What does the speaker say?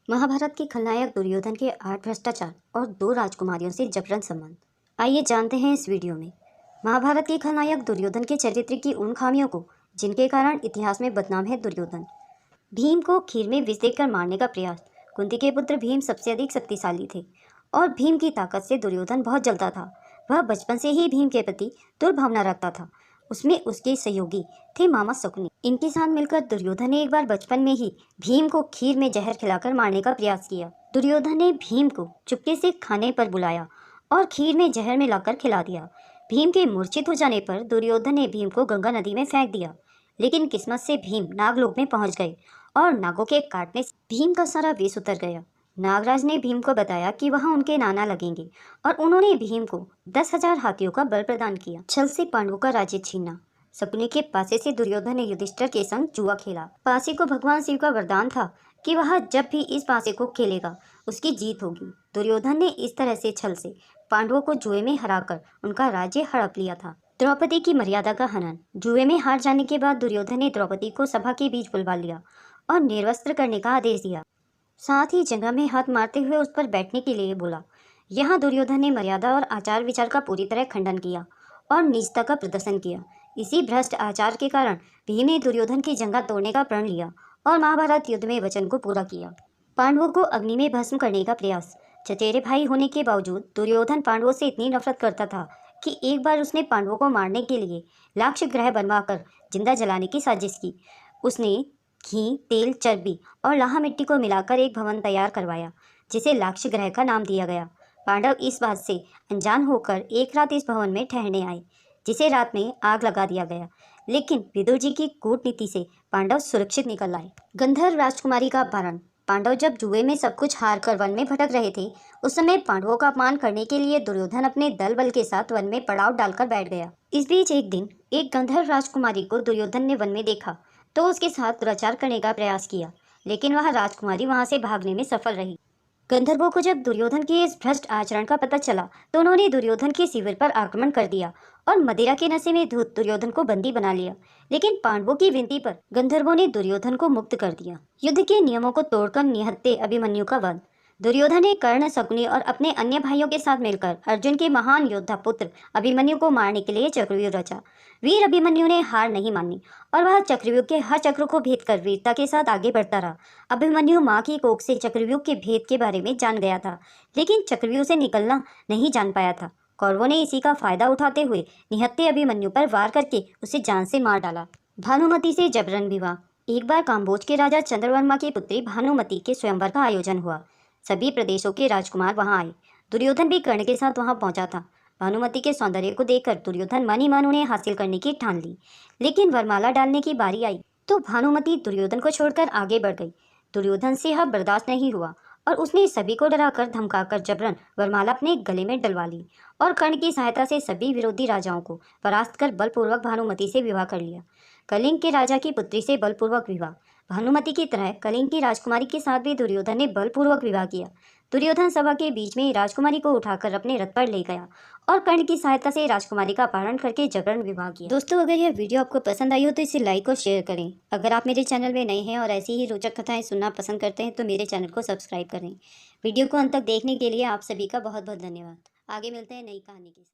महाभारत के खलनायक दुर्योधन के 8 भ्रष्टाचार और 2 राजकुमारियों से जबरन संबंध। आइए जानते हैं इस वीडियो में। महाभारत के खलनायक दुर्योधन के चरित्र की उन खामियों को जिनके कारण इतिहास में बदनाम है दुर्योधन। भीम को खीर में विष देकर मारने का प्रयास। कुंती के पुत्र भीम सबसे अधिक शक्तिशाली थे और भीम की ताकत से दुर्योधन बहुत जलता था। वह बचपन से ही भीम के प्रति दुर्भावना रखता था। उसमें उसके सहयोगी थे मामा शकुनी। इनके साथ मिलकर दुर्योधन ने एक बार बचपन में ही भीम को खीर में जहर खिलाकर मारने का प्रयास किया। दुर्योधन ने भीम को चुपके से खाने पर बुलाया और खीर में जहर मिलाकर खिला दिया। भीम के मूर्छित हो जाने पर दुर्योधन ने भीम को गंगा नदी में फेंक दिया। लेकिन किस्मत से भीम नागलोक में पहुंच गए और नागों के काटने से भीम का सारा विष उतर गया। नागराज ने भीम को बताया कि वहां उनके नाना लगेंगे और उन्होंने भीम को 10,000 हाथियों का बल प्रदान किया। छल से पांडवों का राज्य छीनना। शकुनी के पासे से दुर्योधन ने युधिष्ठिर के संग जुआ खेला। पासे को भगवान शिव का वरदान था कि वह जब भी इस पासे को खेलेगा उसकी जीत होगी। दुर्योधन ने इस तरह से छल से पांडवों को जुए में हराकर उनका राज्य हड़प लिया था। द्रौपदी की मर्यादा का हनन। जुए में हार जाने के बाद दुर्योधन ने द्रौपदी को सभा के बीच बुलवा लिया और निर्वस्त्र करने का आदेश दिया। साथ ही जगह में हाथ मारते हुए उस पर बैठने के लिए बोला। यहाँ दुर्योधन ने मर्यादा और आचार विचार का पूरी तरह खंडन किया और नीचता का प्रदर्शन किया। इसी भ्रष्ट आचार के कारण भीम ने दुर्योधन की जंगा तोड़ने का प्रण लिया और महाभारत युद्ध में वचन को पूरा किया। पांडवों को अग्नि में भस्म करने का प्रयास। चचेरे भाई होने के बावजूद दुर्योधन पांडवों से इतनी नफरत करता था कि एक बार उसने पांडवों को मारने के लिए लाक्ष ग्रह बनवाकर जिंदा जलाने की साजिश की। उसने घी, तेल, चर्बी और लाहा मिट्टी को मिलाकर एक भवन तैयार करवाया जिसे लाक्ष ग्रह का नाम दिया गया। पांडव इस बात से अनजान होकर एक रात इस भवन में ठहरने आए जिसे रात में आग लगा दिया गया। लेकिन विदुर जी की कूटनीति से पांडव सुरक्षित निकल आए। गंधर्व राजकुमारी का अपहरण। पांडव जब जुए में सब कुछ हार कर वन में भटक रहे थे उस समय पांडवों का अपमान करने के लिए दुर्योधन अपने दल बल के साथ वन में पड़ाव डालकर बैठ गया। इस बीच एक दिन एक गंधर्व राजकुमारी को दुर्योधन ने वन में देखा तो उसके साथ दुराचार करने का प्रयास किया, लेकिन वह राजकुमारी वहां से भागने में सफल रही। गंधर्वों को जब दुर्योधन के इस भ्रष्ट आचरण का पता चला तो उन्होंने दुर्योधन के शिविर पर आक्रमण कर दिया और मदिरा के नशे में धुत दुर्योधन को बंदी बना लिया। लेकिन पांडवों की विनती पर गंधर्वों ने दुर्योधन को मुक्त कर दिया। युद्ध के नियमों को तोड़कर निहत्थे अभिमन्यु का वध। दुर्योधन ने कर्ण, शकुनी और अपने अन्य भाइयों के साथ मिलकर अर्जुन के महान योद्धा पुत्र अभिमन्यु को मारने के लिए चक्रव्यूह रचा। वीर अभिमन्यु ने हार नहीं मानी और वह चक्रव्यूह के हर चक्र को भेद कर वीरता के साथ आगे बढ़ता रहा। अभिमन्यु माँ की कोख से चक्रव्यूह के भेद के बारे में जान गया था, लेकिन चक्रव्यूह से निकलना नहीं जान पाया था। कौरवों ने इसी का फायदा उठाते हुए निहत्थे अभिमन्यु पर वार करके उसे जान से मार डाला। भानुमति से जबरन विवाह। एक बार काम्बोज के राजा चंद्रवर्मा की पुत्री भानुमति के स्वयंवर का आयोजन हुआ। सभी प्रदेशों के राजकुमार वहां आए। दुर्योधन भी कर्ण के साथ वहां पहुंचा था। भानुमति के सौंदर्य को देखकर दुर्योधन मन ही मन उन्हें हासिल करने की ठान ली। लेकिन वरमाला डालने की बारी आई तो भानुमति दुर्योधन को छोड़कर आगे बढ़ गई। दुर्योधन से यह बर्दाश्त नहीं हुआ और उसने सभी को डराकर धमकाकर जबरन वरमाला अपने गले में डलवा ली और कर्ण की सहायता से सभी विरोधी राजाओं को परास्त कर बलपूर्वक भानुमति से विवाह कर लिया। कलिंग के राजा की पुत्री से बलपूर्वक विवाह। भानुमति की तरह कलिंग की राजकुमारी के साथ भी दुर्योधन ने बलपूर्वक विवाह किया। दुर्योधन सभा के बीच में राजकुमारी को उठाकर अपने रथ पर ले गया और कर्ण की सहायता से राजकुमारी का अपहरण करके जबरन विवाह किया। दोस्तों, अगर यह वीडियो आपको पसंद आई हो तो इसे लाइक और शेयर करें। अगर आप मेरे चैनल में नए हैं और ऐसी ही रोचक कथाएं सुनना पसंद करते हैं तो मेरे चैनल को सब्सक्राइब करें। वीडियो को अंत तक देखने के लिए आप सभी का बहुत बहुत धन्यवाद। आगे मिलते हैं नई कहानी के साथ।